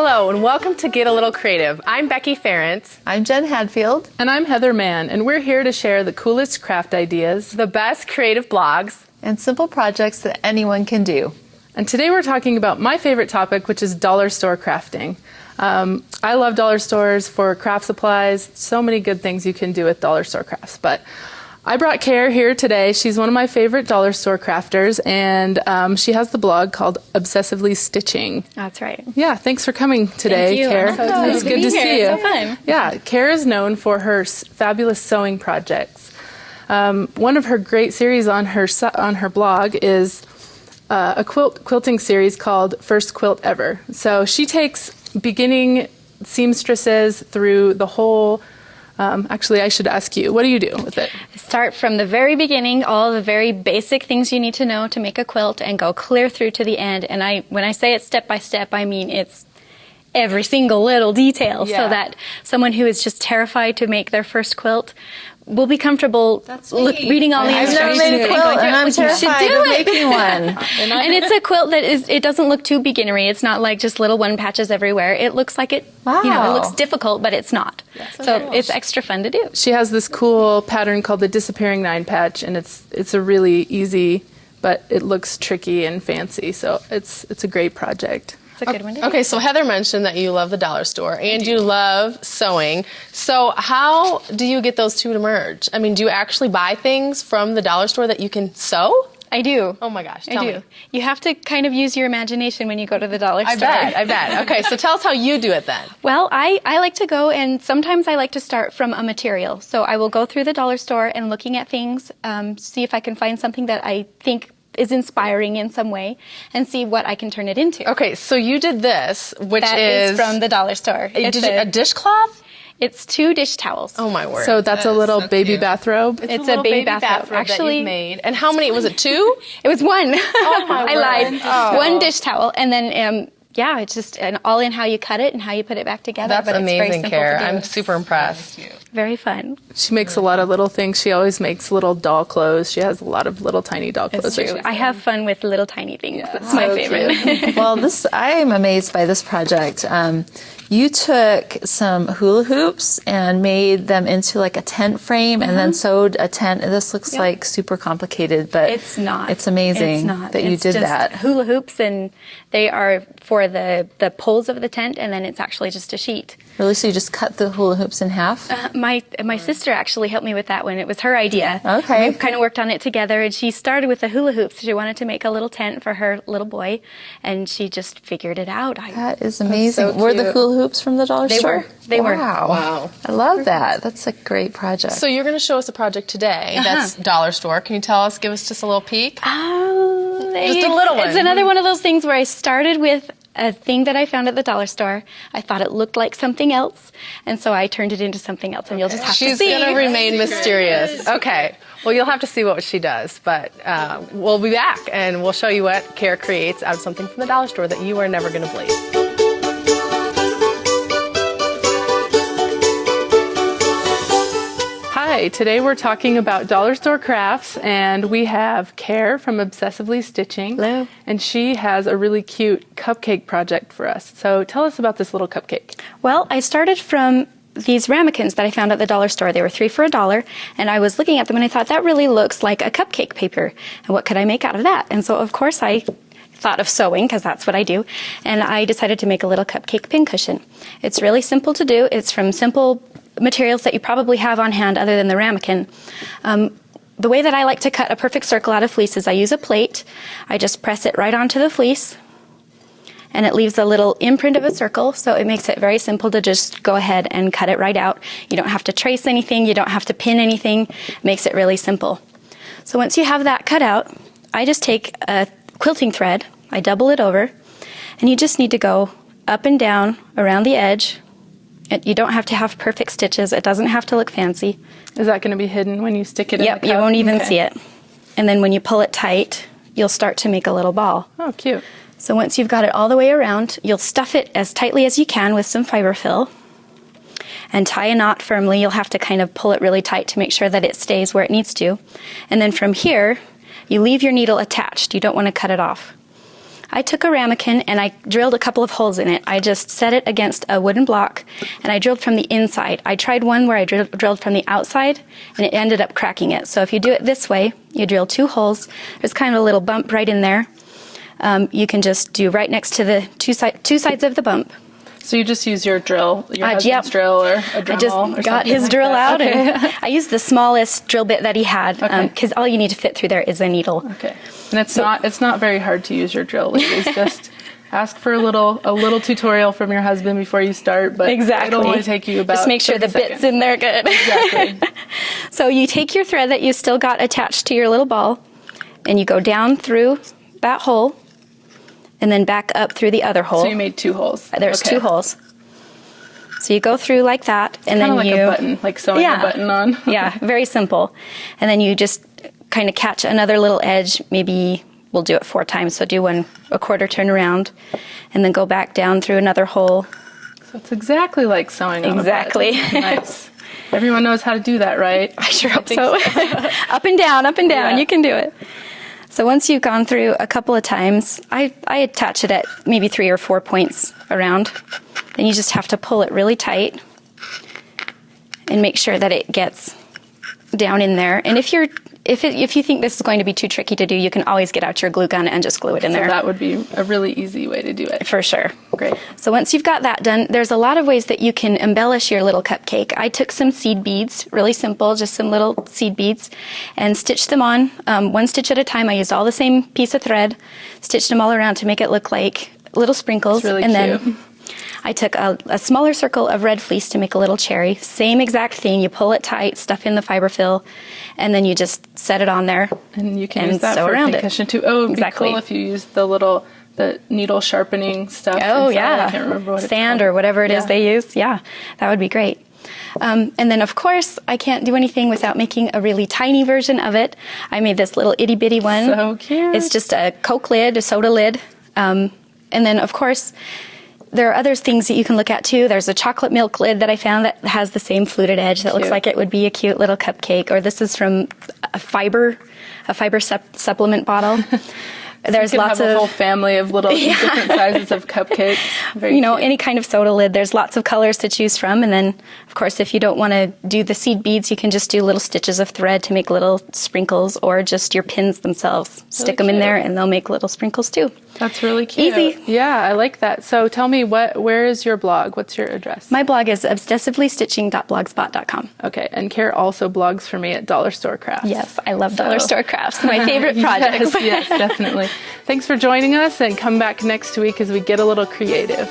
Hello and welcome to Get a Little Creative. I'm Becky Ferrant. I'm Jen Hadfield. And I'm Heather Mann, and we're here to share the coolest craft ideas, The best creative blogs, and simple projects that anyone can do. and today we're talking about my favorite topic, which is dollar store crafting. I love dollar stores for craft supplies. So many good things you can do with dollar store crafts. But I brought Care here today. She's one of my favorite dollar store crafters, and she has the blog called Obsessively Stitching. That's right. Yeah, thanks for coming today, Thank you. Care. I'm so excited It's to good be to here. see you. It's so fun. Yeah, Care is known for her fabulous sewing projects. One of her great series on her blog is a quilting series called First Quilt Ever. So she takes beginning seamstresses through the whole. Actually, I should ask you, what do you do with it? Start from the very beginning, all the very basic things you need to know to make a quilt, and go clear through to the end. And when I say it's step by step, I mean it's every single little detail, so that someone who is just terrified to make their first quilt will be comfortable reading all the I've never instructions made a quilt, and I'm you should terrified do of it. making one. And it's a quilt that it doesn't look too beginnery. It's not like just little one patches everywhere. It looks like it, it looks difficult, but it's not. So it's extra fun to do. She has this cool pattern called the Disappearing 9 Patch, and it's a really easy, but it looks tricky and fancy. So it's a great project. It's a good one to do. Okay, so Heather mentioned that you love the dollar store and you love sewing. So how do you get those two to merge? I mean, do you actually buy things from the dollar store that you can sew? I do. Oh my gosh, I tell do. me. You have to kind of use your imagination when you go to the dollar store. I bet. Okay, so tell us how you do it then. Well, I like to go, and sometimes I like to start from a material. So I will go through the dollar store and looking at things, see if I can find something that I think is inspiring in some way, and see what I can turn it into. Okay, so you did this, which That is from the dollar store. a dishcloth? It's 2 dish towels. Oh my word. So that's a little baby bathrobe. It's a a baby bathrobe. that Actually, you've made. And how many, was it 2? it was 1. Oh my I word. lied. Oh. 1 dish towel, and then it's just all in how you cut it and how you put it back together. That's but it's very amazing, simple Care. to do. I'm super impressed. Very fun. She makes a lot of little things. She always makes little doll clothes. She has a lot of little tiny doll clothes. It's true. I have fun with little tiny things. That's my So favorite. cute. Well, I am amazed by this project. You took some hula hoops and made them into like a tent frame and then sewed a tent. And this looks like super complicated, but It's not. It's amazing It's not. that you It's did just that. Hula hoops, and they are for the poles of the tent, and then it's actually just a sheet. Really? So you just cut the hula hoops in half? My sister actually helped me with that one. It was her idea. Okay. We kind of worked on it together, and she started with the hula hoops. She wanted to make a little tent for her little boy, and she just figured it out. That is amazing. so Were the cute. hula hoops from the dollar store? They were. Wow. I love that. That's a great project. So you're going to show us a project today that's dollar store. Can you give us just a little peek? Just a little one. It's another one of those things where I started with a thing that I found at the dollar store. I thought it looked like something else, and so I turned it into something else, and you'll just have to She's see. going to remain mysterious. Okay. Well, you'll have to see what she does, but we'll be back and we'll show you what Care creates out of something from the dollar store that you are never going to believe. Hi, today we're talking about dollar store crafts, and we have Care from Obsessively Stitching. Hello. And she has a really cute cupcake project for us. So tell us about this little cupcake. Well, I started from these ramekins that I found at the dollar store. They were 3 for $1, and I was looking at them and I thought that really looks like a cupcake paper. And what could I make out of that? And so of course I thought of sewing, because that's what I do, and I decided to make a little cupcake pincushion. It's really simple to do. It's from simple materials that you probably have on hand other than the ramekin. The way that I like to cut a perfect circle out of fleece is I use a plate. I just press it right onto the fleece, and it leaves a little imprint of a circle, so it makes it very simple to just go ahead and cut it right out. You don't have to trace anything, you don't have to pin anything. It makes it really simple. So once you have that cut out, I just take a quilting thread, I double it over, and you just need to go up and down around the edge. You don't have to have perfect stitches. It doesn't have to look fancy. Is that going to be hidden when you stick it in the cup? Yep, you won't even Okay. see it. And then when you pull it tight, you'll start to make a little ball. Oh, cute. So once you've got it all the way around, you'll stuff it as tightly as you can with some fiber fill and tie a knot firmly. You'll have to kind of pull it really tight to make sure that it stays where it needs to. And then from here, you leave your needle attached. You don't want to cut it off. I took a ramekin and I drilled a couple of holes in it. I just set it against a wooden block and I drilled from the inside. I tried one where I drilled from the outside and it ended up cracking it. So if you do it this way, you drill 2 holes. There's kind of a little bump right in there. You can just do right next to the two sides of the bump. So you just use your drill, your husband's drill, or a Dremel? I just got his drill out, and I used the smallest drill bit that he had, because all you need to fit through there is a needle. Okay, and it's not very hard to use your drill. It's just ask for a little tutorial from your husband before you start. But exactly, it'll only take you about. Just make sure the bit's in there good. Exactly. So you take your thread that you still got attached to your little ball, and you go down through that hole. And then back up through the other hole. So you made 2 holes. There's 2 holes. So you go through like that, and then like a button, like sewing a button on. Yeah, very simple. And then you just kind of catch another little edge. Maybe we'll do it 4 times. So do one a quarter turn around, and then go back down through another hole. So it's exactly like sewing on exactly. a button. Nice. Everyone knows how to do that, right? I sure hope so. Up and down, up and down. Yeah. You can do it. So once you've gone through a couple of times, I attach it at maybe 3 or 4 points around. Then you just have to pull it really tight and make sure that it gets down in there. And if you think this is going to be too tricky to do, you can always get out your glue gun and just glue it in there. So that would be a really easy way to do it. For sure. Great. So once you've got that done, there's a lot of ways that you can embellish your little cupcake. I took some seed beads, really simple, just some little seed beads, and stitched them on 1 stitch at a time. I used all the same piece of thread, stitched them all around to make it look like little sprinkles. It's really and cute. Then I took a smaller circle of red fleece to make a little cherry. Same exact thing. You pull it tight, stuff in the fiberfill, and then you just set it on there. And you can use that for pincushion too. Oh, it'd be cool if you used the needle sharpening stuff. Oh, inside. yeah. I can't remember what it's Sand called. or whatever it is they use. Yeah, that would be great. And then, of course, I can't do anything without making a really tiny version of it. I made this little itty-bitty one. So cute. It's just a Coke lid, a soda lid. And then, of course, there are other things that you can look at, too. There's a chocolate milk lid that I found that has the same fluted edge that looks like it would be a cute little cupcake. Or this is from a fiber supplement bottle. There's you can lots have of a whole family of little different sizes of cupcakes. Very cute. any kind of soda lid. There's lots of colors to choose from. And then, of course, if you don't want to do the seed beads, you can just do little stitches of thread to make little sprinkles, or just your pins themselves. Stick them in there and they'll make little sprinkles too. That's really cute. Easy. Yeah, I like that. So tell me, where is your blog? What's your address? My blog is obsessivelystitching.blogspot.com. Okay, and Kara also blogs for me at Dollar Store Crafts. Yes, I love Dollar Store Crafts. My favorite projects. Yes, definitely. Thanks for joining us, and come back next week as we get a little creative.